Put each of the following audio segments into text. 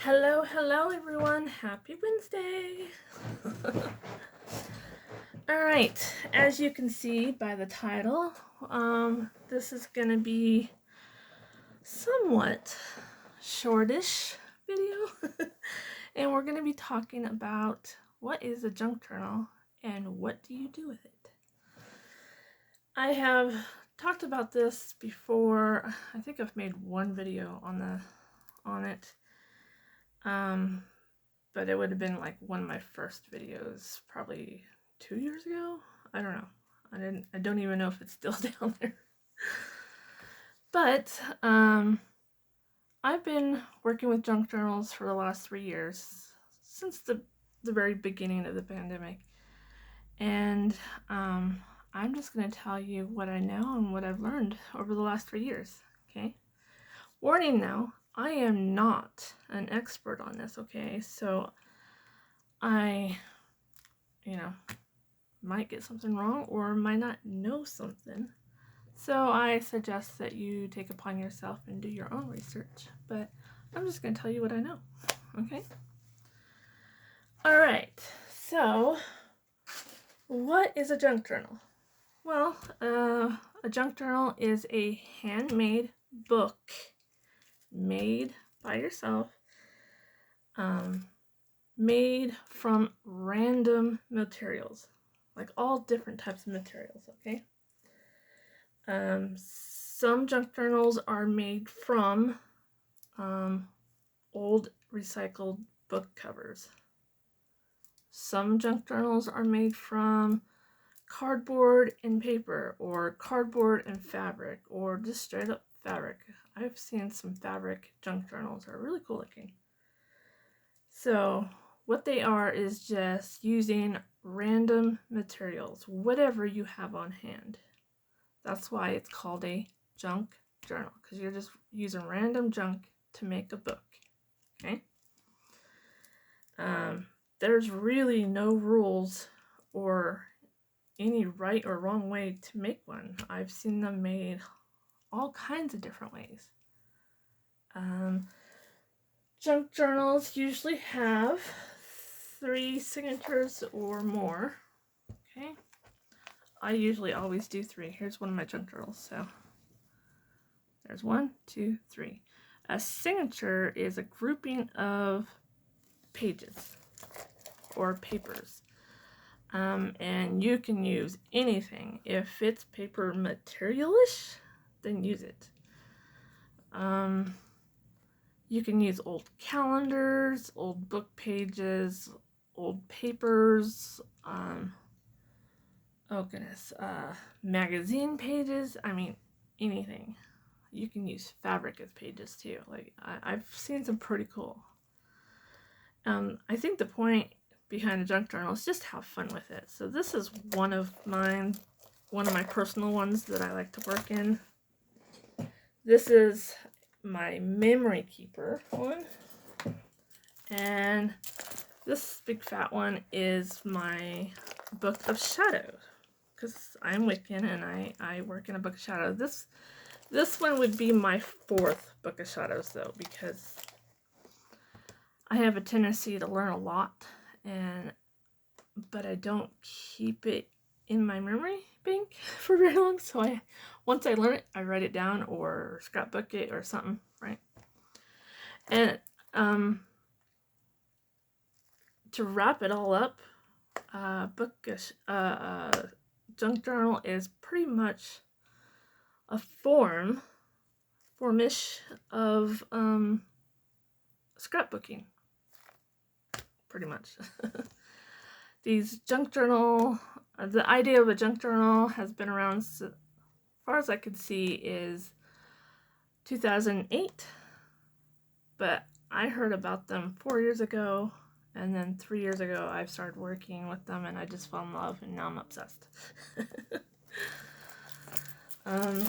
Hello everyone. Happy Wednesday. All right, as you can see by the title, this is going to be somewhat shortish video. And we're going to be talking about what is a junk journal and what do you do with it. I have talked about this before. I think I've made one video on it. But it would have been like one of my first videos, probably 2 years ago. I don't know. I don't even know if it's still down there. But I've been working with junk journals for the last 3 years, since the very beginning of the pandemic. And I'm just going to tell you what I know and what I've learned over the last 3 years. Okay. Warning now, I am not an expert on this. Okay. So I, might get something wrong or might not know something. So I suggest that you take upon yourself and do your own research. But I'm just going to tell you what I know. Okay? All right. So, what is a junk journal? Well, a junk journal is a handmade book made by yourself, made from random materials, like all different types of materials, okay? Some junk journals are made from old recycled book covers. Some junk journals are made from cardboard and paper, or cardboard and fabric, or just straight up fabric. I've seen some fabric junk journals that are really cool looking. So what they are is just using random materials, whatever you have on hand. That's why it's called a junk journal, because you're just using random junk to make a book. Okay? There's really no rules or any right or wrong way to make one. I've seen them made all kinds of different ways. Junk journals usually have 3 signatures or more. Okay? I usually always do 3. Here's one of my junk journals. So there's 1, 2, 3. A signature is a grouping of pages or papers. And you can use anything. If it's paper materialish, then use it. You can use old calendars, old book pages, old papers, magazine pages. I mean, anything. You can use fabric as pages too. Like, I've seen some pretty cool. I think the point behind a junk journal is just have fun with it. So this is one of my personal ones that I like to work in. This is my memory keeper one, and this big fat one is my book of shadows, because I'm Wiccan and I work in a book of shadows. This one would be my 4th book of shadows, though, because I have a tendency to learn a lot, but I don't keep it in my memory bank for very long. So once I learn it, I write it down or scrapbook it or something, right? And to wrap it all up, junk journal is pretty much a formish of scrapbooking, pretty much. These junk journal, the idea of a junk journal has been around, as far as I could see, is 2008, but I heard about them 4 years ago, and then 3 years ago I started working with them, and I just fell in love, and now I'm obsessed. I'm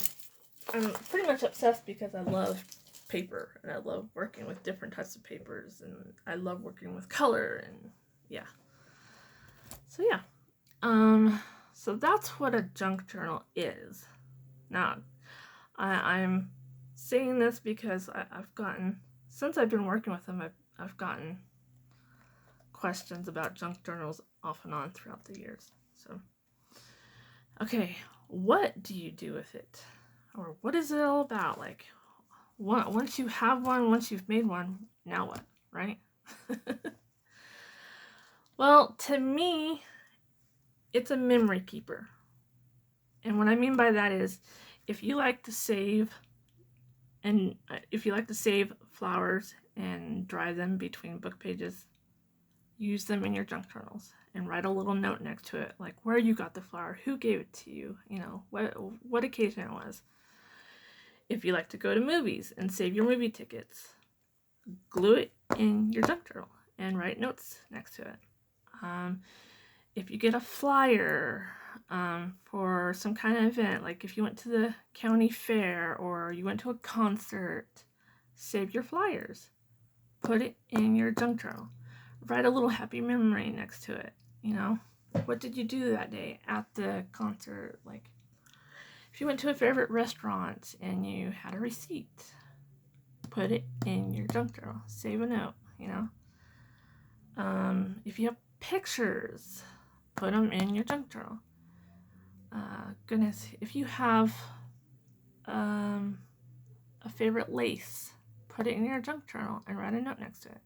pretty much obsessed because I love paper, and I love working with different types of papers, and I love working with color, and yeah. So yeah, so that's what a junk journal is. Now, I'm saying this because I've gotten, since I've been working with them, I've gotten questions about junk journals off and on throughout the years. So, okay, what do you do with it? Or what is it all about? Like, once you have one, once you've made one, now what, right? Well, to me, it's a memory keeper. And what I mean by that is, if you like to save flowers and dry them between book pages, use them in your junk journals and write a little note next to it, like where you got the flower, who gave it to you, what occasion it was. If you like to go to movies and save your movie tickets, glue it in your junk journal and write notes next to it. If you get a flyer for some kind of event, like if you went to the county fair or you went to a concert, save your flyers. Put it in your junk journal. Write a little happy memory next to it. What did you do that day at the concert? Like, if you went to a favorite restaurant and you had a receipt, put it in your junk journal. Save a note, If you have pictures, put them in your junk journal. Goodness, if you have a favorite lace, put it in your junk journal and write a note next to it.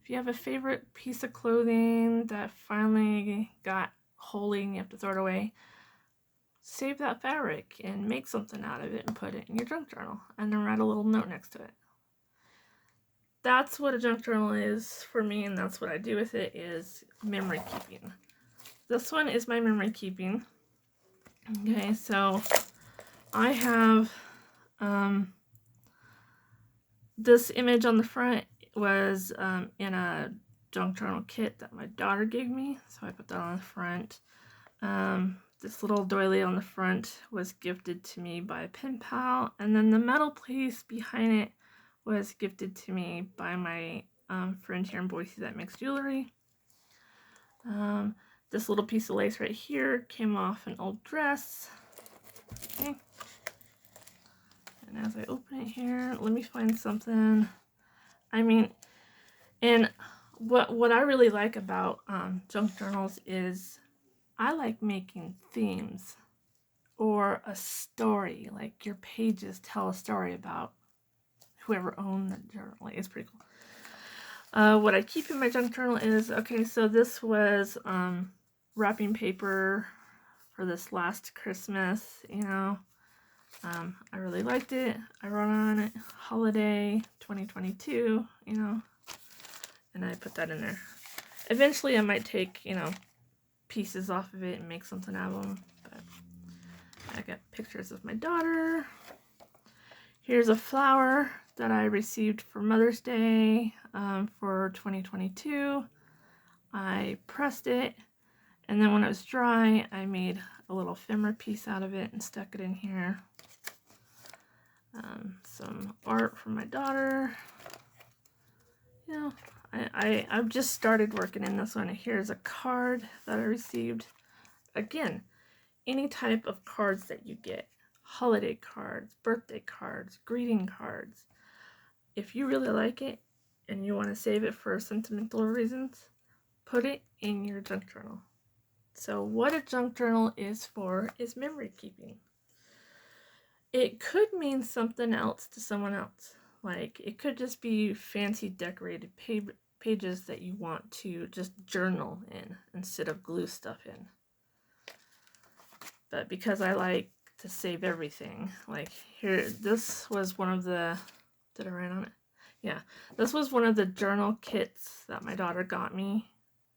If you have a favorite piece of clothing that finally got holy and you have to throw it away, save that fabric and make something out of it and put it in your junk journal and then write a little note next to it. That's what a junk journal is for me, and that's what I do with it, is memory keeping. This one is my memory keeping. Okay, so I have this image on the front was in a junk journal kit that my daughter gave me, so I put that on the front. This little doily on the front was gifted to me by a pen pal, and then the metal piece behind it was gifted to me by my friend here in Boise that makes jewelry. This little piece of lace right here came off an old dress. Okay. And as I open it here, let me find something. And what I really like about junk journals is I like making themes or a story. Like, your pages tell a story about whoever owned the journal. Like, it's pretty cool. What I keep in my junk journal is, okay, so this was wrapping paper for this last Christmas, I really liked it. I wrote on it holiday 2022, and I put that in there. Eventually I might take, pieces off of it and make something out of them, but I got pictures of my daughter. Here's a flower that I received for Mother's Day for 2022. I pressed it, and then when it was dry, I made a little ephemera piece out of it and stuck it in here. Some art from my daughter. I've just started working in this one. Here's a card that I received. Again, any type of cards that you get. Holiday cards, birthday cards, greeting cards. If you really like it and you want to save it for sentimental reasons, put it in your junk journal. So what a junk journal is for is memory keeping. It could mean something else to someone else. Like, it could just be fancy decorated pages that you want to just journal in instead of glue stuff in. But because I like to save everything, like here, this was one of the, did I write on it? Yeah, this was one of the journal kits that my daughter got me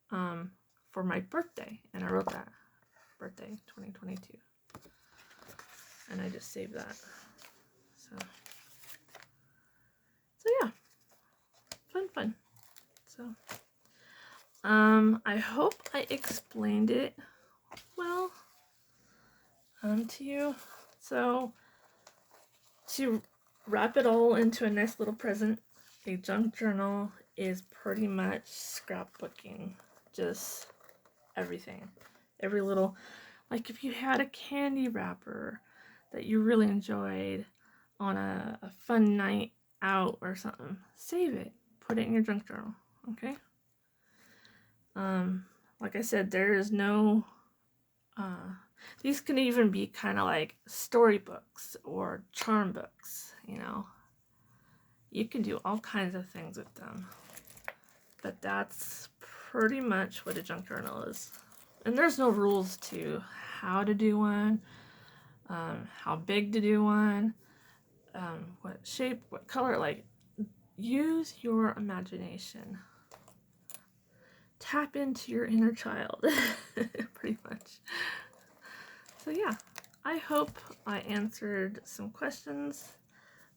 for my birthday, and I wrote that, birthday 2022. And I just saved that. So yeah, fun. So, I hope I explained it well to you. So, to wrap it all into a nice little present, a junk journal is pretty much scrapbooking. Just everything. Every little, like if you had a candy wrapper that you really enjoyed on a fun night out or something, save it. put it in your junk journal, okay? Like I said, there is no, these can even be kind of like storybooks or charm books, you know. You can do all kinds of things with them. But that's pretty much what a junk journal is. And there's no rules to how to do one, how big to do one, what shape, what color. Like, use your imagination. Tap into your inner child, pretty much. So yeah, I hope I answered some questions.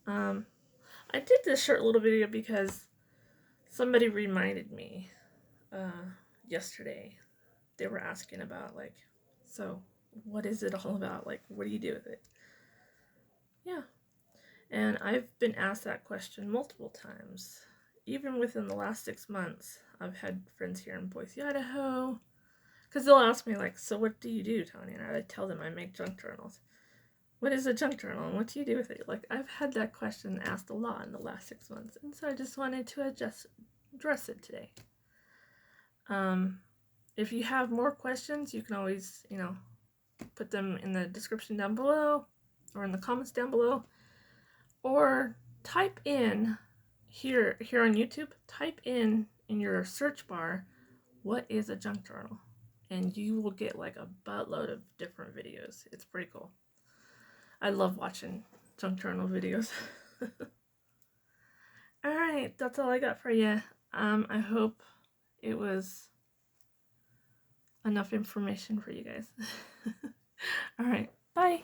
I did this short little video because somebody reminded me yesterday. They were asking about, like, so what is it all about? Like, what do you do with it? Yeah. And I've been asked that question multiple times. Even within the last 6 months, I've had friends here in Boise, Idaho, because they'll ask me, like, so what do you do, Tony? And I tell them I make junk journals. What is a junk journal and what do you do with it? Like, I've had that question asked a lot in the last 6 months, and so I just wanted to address it today. If you have more questions, you can always, you know, put them in the description down below or in the comments down below, or type in here on YouTube, type in your search bar, what is a junk journal? And you will get like a buttload of different videos. It's pretty cool. I love watching junk journal videos. Alright, that's all I got for you. I hope it was enough information for you guys. Alright, bye.